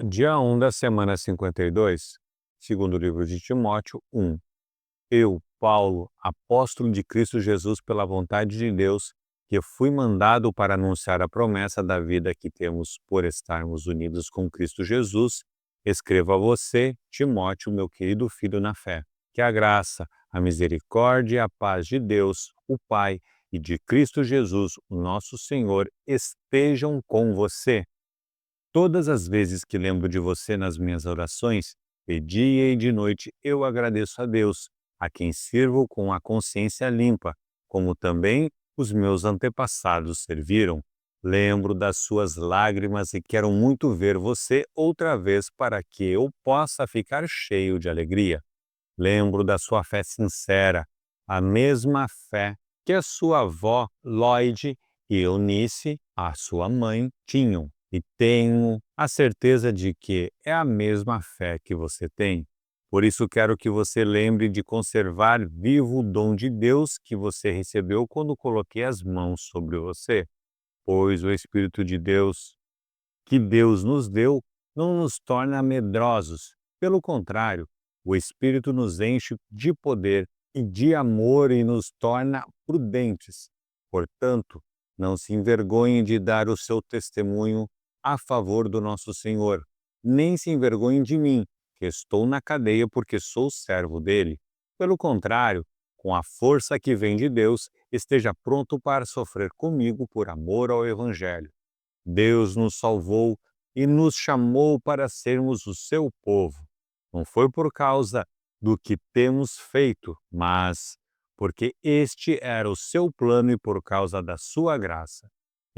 Dia 1 da semana 52, segundo o livro de Timóteo 1. Eu, Paulo, apóstolo de Cristo Jesus pela vontade de Deus, que fui mandado para anunciar a promessa da vida que temos por estarmos unidos com Cristo Jesus, escrevo a você, Timóteo, meu querido filho na fé, que a graça, a misericórdia e a paz de Deus, o Pai, e de Cristo Jesus, o nosso Senhor, estejam com você. Todas as vezes que lembro de você nas minhas orações, de dia e de noite, eu agradeço a Deus, a quem sirvo com a consciência limpa, como também os meus antepassados serviram. Lembro das suas lágrimas e quero muito ver você outra vez para que eu possa ficar cheio de alegria. Lembro da sua fé sincera, a mesma fé que a sua avó Lloyd e Eunice, a sua mãe, tinham. E tenho a certeza de que é a mesma fé que você tem. Por isso quero que você lembre de conservar vivo o dom de Deus que você recebeu quando coloquei as mãos sobre você. Pois o Espírito de Deus, que Deus nos deu, não nos torna medrosos. Pelo contrário, o Espírito nos enche de poder e de amor e nos torna prudentes. Portanto, não se envergonhe de dar o seu testemunho a favor do nosso Senhor, nem se envergonhe de mim, que estou na cadeia porque sou servo dele. Pelo contrário, com a força que vem de Deus, esteja pronto para sofrer comigo por amor ao Evangelho. Deus nos salvou e nos chamou para sermos o seu povo. Não foi por causa do que temos feito, mas porque este era o seu plano e por causa da sua graça.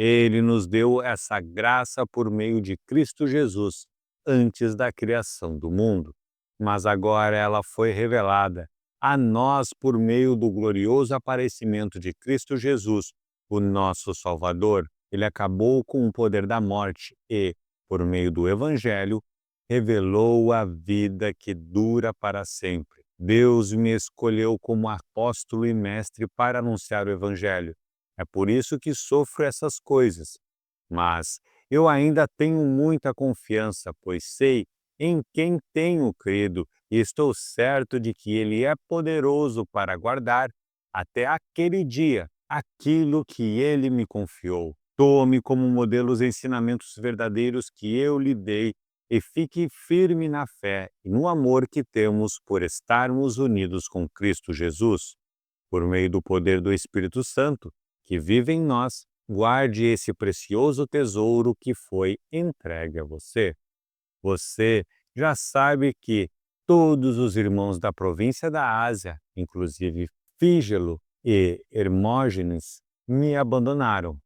Ele nos deu essa graça por meio de Cristo Jesus, antes da criação do mundo. Mas agora ela foi revelada a nós por meio do glorioso aparecimento de Cristo Jesus, o nosso Salvador. Ele acabou com o poder da morte e, por meio do Evangelho, revelou a vida que dura para sempre. Deus me escolheu como apóstolo e mestre para anunciar o Evangelho. É por isso que sofro essas coisas. Mas eu ainda tenho muita confiança, pois sei em quem tenho crido e estou certo de que Ele é poderoso para guardar até aquele dia aquilo que Ele me confiou. Tome como modelo os ensinamentos verdadeiros que eu lhe dei e fique firme na fé e no amor que temos por estarmos unidos com Cristo Jesus. Por meio do poder do Espírito Santo, que vive em nós, guarde esse precioso tesouro que foi entregue a você. Você já sabe que todos os irmãos da província da Ásia, inclusive Fígelo e Hermógenes, me abandonaram.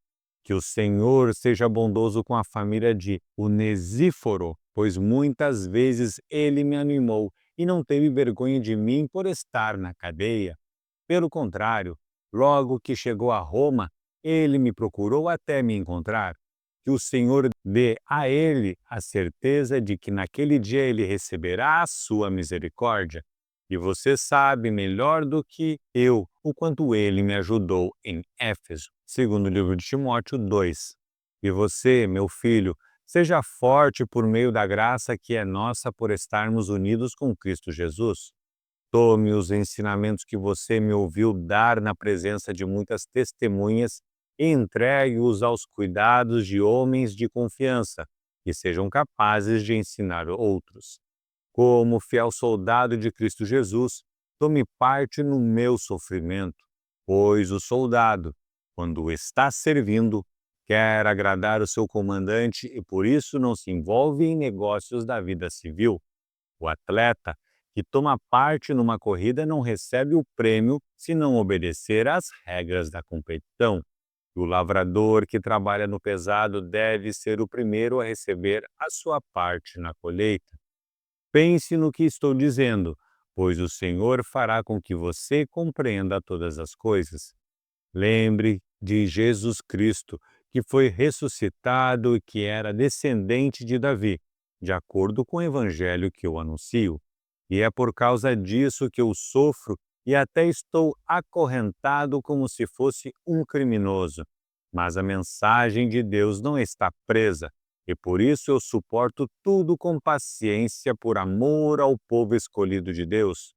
Que o Senhor seja bondoso com a família de Onesíforo, pois muitas vezes ele me animou e não teve vergonha de mim por estar na cadeia. Pelo contrário, logo que chegou a Roma, ele me procurou até me encontrar. Que o Senhor dê a ele a certeza de que naquele dia ele receberá a sua misericórdia. E você sabe melhor do que eu o quanto ele me ajudou em Éfeso, segundo o livro de Timóteo 2. E você, meu filho, seja forte por meio da graça que é nossa por estarmos unidos com Cristo Jesus. Tome os ensinamentos que você me ouviu dar na presença de muitas testemunhas e entregue-os aos cuidados de homens de confiança, que sejam capazes de ensinar outros. Como fiel soldado de Cristo Jesus, tome parte no meu sofrimento, pois o soldado, quando está servindo, quer agradar o seu comandante e por isso não se envolve em negócios da vida civil. O atleta que toma parte numa corrida não recebe o prêmio se não obedecer às regras da competição. E o lavrador que trabalha no pesado deve ser o primeiro a receber a sua parte na colheita. Pense no que estou dizendo, pois o Senhor fará com que você compreenda todas as coisas. Lembre de Jesus Cristo, que foi ressuscitado e que era descendente de Davi, de acordo com o evangelho que eu anuncio. E é por causa disso que eu sofro e até estou acorrentado como se fosse um criminoso. Mas a mensagem de Deus não está presa. e por isso eu suporto tudo com paciência por amor ao povo escolhido de Deus.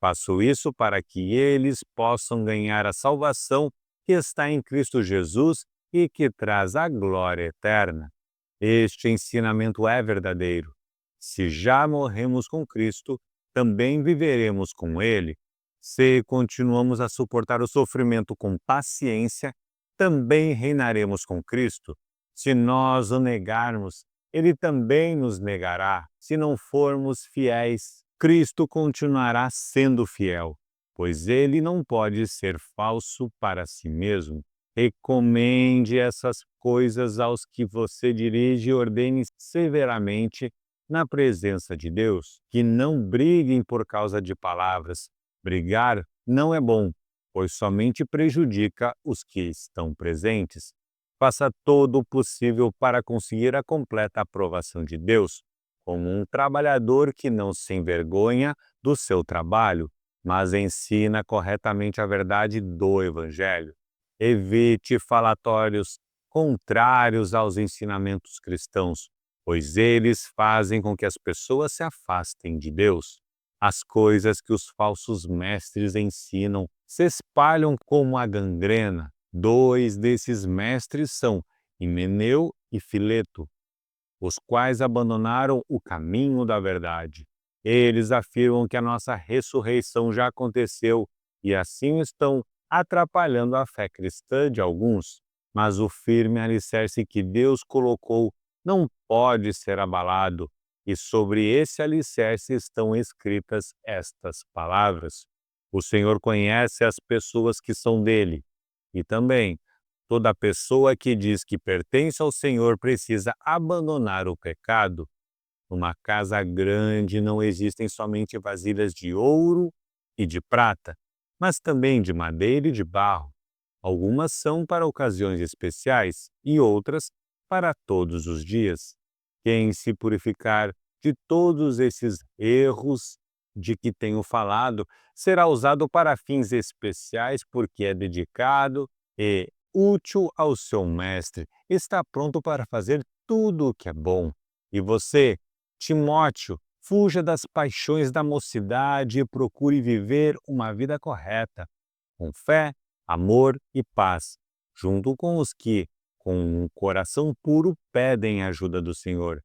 Faço isso para que eles possam ganhar a salvação que está em Cristo Jesus e que traz a glória eterna. Este ensinamento é verdadeiro. Se já morremos com Cristo, também viveremos com Ele. Se continuamos a suportar o sofrimento com paciência, também reinaremos com Cristo. Se nós o negarmos, Ele também nos negará. Se não formos fiéis, Cristo continuará sendo fiel, pois Ele não pode ser falso para si mesmo. Recomende essas coisas aos que você dirige e ordene severamente na presença de Deus, que não briguem por causa de palavras. Brigar não é bom, pois somente prejudica os que estão presentes. Faça todo o possível para conseguir a completa aprovação de Deus, como um trabalhador que não se envergonha do seu trabalho, mas ensina corretamente a verdade do Evangelho. Evite falatórios contrários aos ensinamentos cristãos, pois eles fazem com que as pessoas se afastem de Deus. As coisas que os falsos mestres ensinam se espalham como a gangrena. Dois desses mestres são Himeneu e Fileto, os quais abandonaram o caminho da verdade. Eles afirmam que a nossa ressurreição já aconteceu e assim estão atrapalhando a fé cristã de alguns. Mas o firme alicerce que Deus colocou não pode ser abalado, e sobre esse alicerce estão escritas estas palavras: O Senhor conhece as pessoas que são dele, e também toda pessoa que diz que pertence ao Senhor precisa abandonar o pecado. Numa casa grande não existem somente vasilhas de ouro e de prata, mas também de madeira e de barro. Algumas são para ocasiões especiais e outras para todos os dias. Quem se purificar de todos esses erros de que tenho falado será usado para fins especiais porque é dedicado e útil ao seu mestre, está pronto para fazer tudo o que é bom. E você, Timóteo, fuja das paixões da mocidade e procure viver uma vida correta, com fé, amor e paz, junto com os que, com um coração puro, pedem a ajuda do Senhor.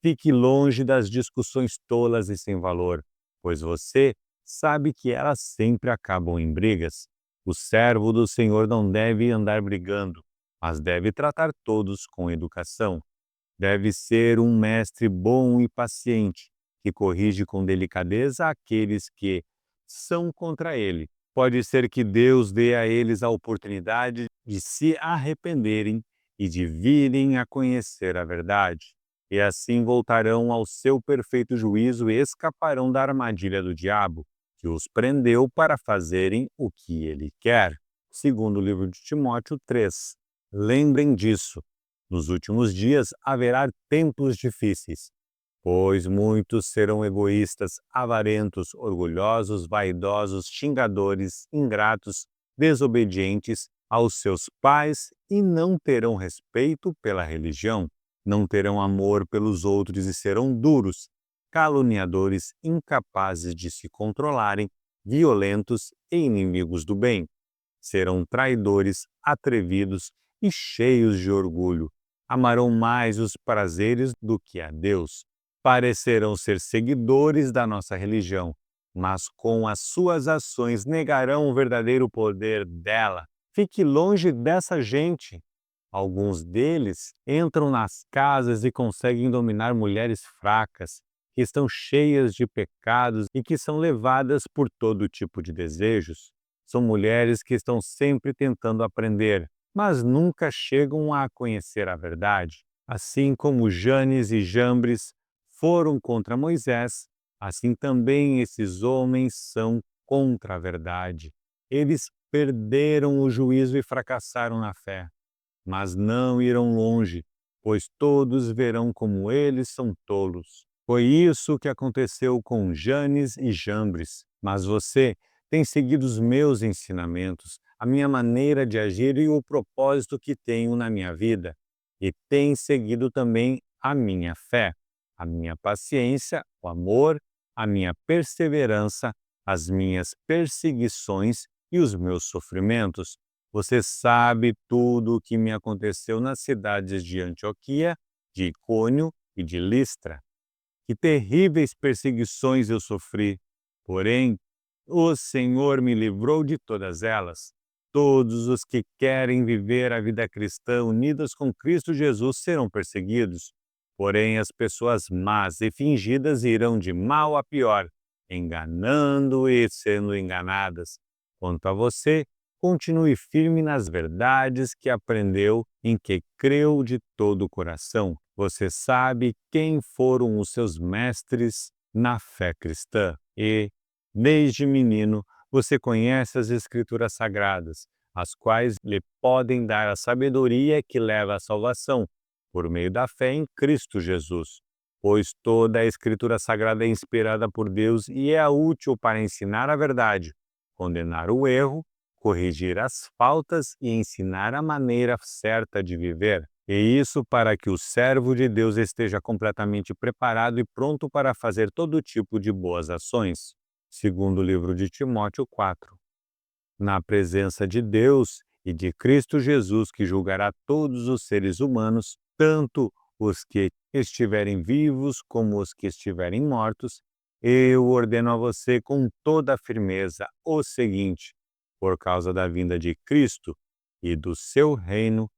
Fique longe das discussões tolas e sem valor, pois você sabe que elas sempre acabam em brigas. O servo do Senhor não deve andar brigando, mas deve tratar todos com educação. Deve ser um mestre bom e paciente, que corrige com delicadeza aqueles que são contra ele. Pode ser que Deus dê a eles a oportunidade de se arrependerem e de virem a conhecer a verdade. E assim voltarão ao seu perfeito juízo e escaparão da armadilha do diabo, que os prendeu para fazerem o que ele quer. Segundo o livro de Timóteo 3. Lembrem disso. Nos últimos dias haverá tempos difíceis, pois muitos serão egoístas, avarentos, orgulhosos, vaidosos, xingadores, ingratos, desobedientes aos seus pais e não terão respeito pela religião, não terão amor pelos outros e serão duros, caluniadores, incapazes de se controlarem, violentos e inimigos do bem. Serão traidores, atrevidos e cheios de orgulho. Amarão mais os prazeres do que a Deus. Parecerão ser seguidores da nossa religião, mas com as suas ações negarão o verdadeiro poder dela. Fique longe dessa gente. Alguns deles entram nas casas e conseguem dominar mulheres fracas, que estão cheias de pecados e que são levadas por todo tipo de desejos. São mulheres que estão sempre tentando aprender, mas nunca chegam a conhecer a verdade. Assim como Janes e Jambres foram contra Moisés, assim também esses homens são contra a verdade. Eles perderam o juízo e fracassaram na fé, mas não irão longe, pois todos verão como eles são tolos. Foi isso que aconteceu com Janes e Jambres, mas você tem seguido os meus ensinamentos, a minha maneira de agir e o propósito que tenho na minha vida. e tem seguido também a minha fé, a minha paciência, o amor, a minha perseverança, as minhas perseguições e os meus sofrimentos. Você sabe tudo o que me aconteceu nas cidades de Antioquia, de Icônio e de Listra. Que terríveis perseguições eu sofri, porém, o Senhor me livrou de todas elas. Todos os que querem viver a vida cristã unidos com Cristo Jesus serão perseguidos, porém as pessoas más e fingidas irão de mal a pior, enganando e sendo enganadas. Quanto a você, continue firme nas verdades que aprendeu, em que creu de todo o coração. Você sabe quem foram os seus mestres na fé cristã e, desde menino, você conhece as Escrituras Sagradas, as quais lhe podem dar a sabedoria que leva à salvação, por meio da fé em Cristo Jesus. Pois toda a Escritura Sagrada é inspirada por Deus e é útil para ensinar a verdade, condenar o erro, corrigir as faltas e ensinar a maneira certa de viver. E isso para que o servo de Deus esteja completamente preparado e pronto para fazer todo tipo de boas ações. Segundo o livro de Timóteo 4. Na presença de Deus e de Cristo Jesus, que julgará todos os seres humanos, tanto os que estiverem vivos como os que estiverem mortos, eu ordeno a você com toda a firmeza o seguinte: por causa da vinda de Cristo e do seu reino,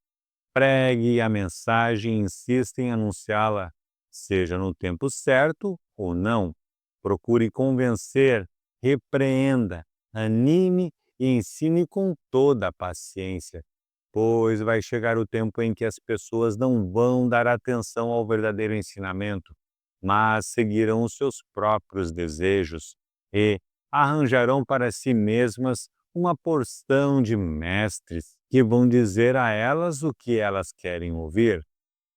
pregue a mensagem e insista em anunciá-la, seja no tempo certo ou não. Procure convencer, repreenda, anime e ensine com toda a paciência, pois vai chegar o tempo em que as pessoas não vão dar atenção ao verdadeiro ensinamento, mas seguirão os seus próprios desejos e arranjarão para si mesmas uma porção de mestres que vão dizer a elas o que elas querem ouvir.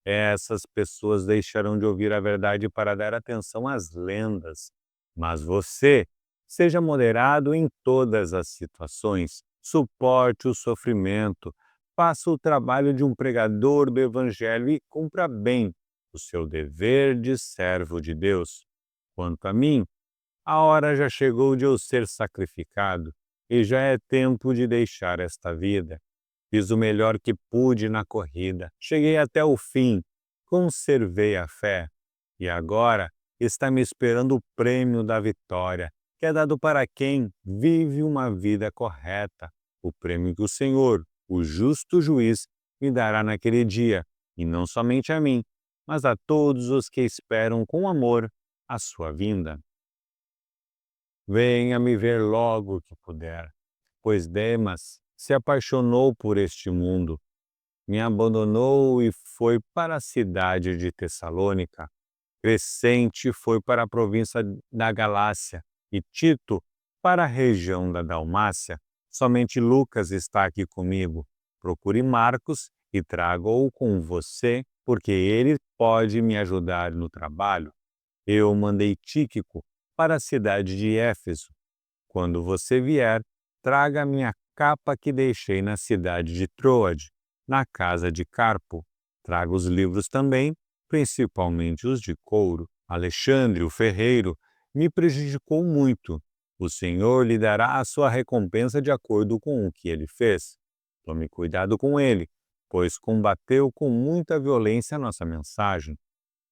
Essas pessoas deixarão de ouvir a verdade para dar atenção às lendas. Mas você, seja moderado em todas as situações, suporte o sofrimento, faça o trabalho de um pregador do Evangelho e cumpra bem o seu dever de servo de Deus. Quanto a mim, a hora já chegou de eu ser sacrificado e já é tempo de deixar esta vida. Fiz o melhor que pude na corrida, cheguei até o fim, conservei a fé e agora está me esperando o prêmio da vitória, que é dado para quem vive uma vida correta, o prêmio que o Senhor, o justo juiz, me dará naquele dia, e não somente a mim, mas a todos os que esperam com amor a sua vinda. Venha me ver logo que puder, pois Demas se apaixonou por este mundo, me abandonou e foi para a cidade de Tessalônica. Crescente foi para a província da Galácia e Tito para a região da Dalmácia. Somente Lucas está aqui comigo. Procure Marcos e traga-o com você, porque ele pode me ajudar no trabalho. Eu mandei Tíquico para a cidade de Éfeso. Quando você vier, traga a minha capa que deixei na cidade de Troade, na casa de Carpo. Traga os livros também, principalmente os de couro. Alexandre, o ferreiro, me prejudicou muito. O Senhor lhe dará a sua recompensa de acordo com o que ele fez. Tome cuidado com ele, pois combateu com muita violência a nossa mensagem.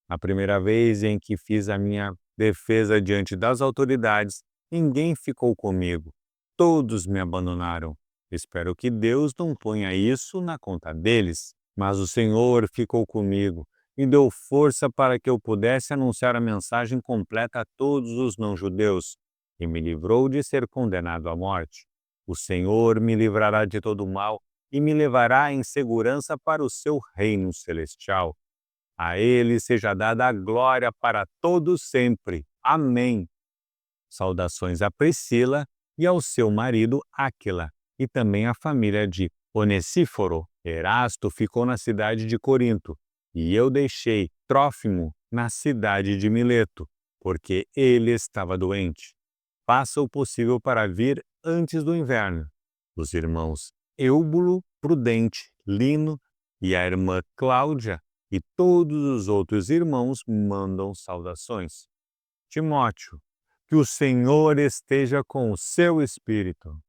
A primeira vez em que fiz a minha defesa diante das autoridades, ninguém ficou comigo. Todos me abandonaram. Espero que Deus não ponha isso na conta deles. Mas o Senhor ficou comigo e deu força para que eu pudesse anunciar a mensagem completa a todos os não-judeus e me livrou de ser condenado à morte. O Senhor me livrará de todo mal e me levará em segurança para o seu reino celestial. A ele seja dada a glória para todos sempre. Amém. Saudações a Priscila e ao seu marido Áquila, e também à família de Onesíforo. Erasto ficou na cidade de Corinto, e eu deixei Trófimo na cidade de Mileto, porque ele estava doente. Faça o possível para vir antes do inverno. Os irmãos Eúbulo, Prudente, Lino, e a irmã Cláudia e todos os outros irmãos mandam saudações. Timóteo, que o Senhor esteja com o seu espírito.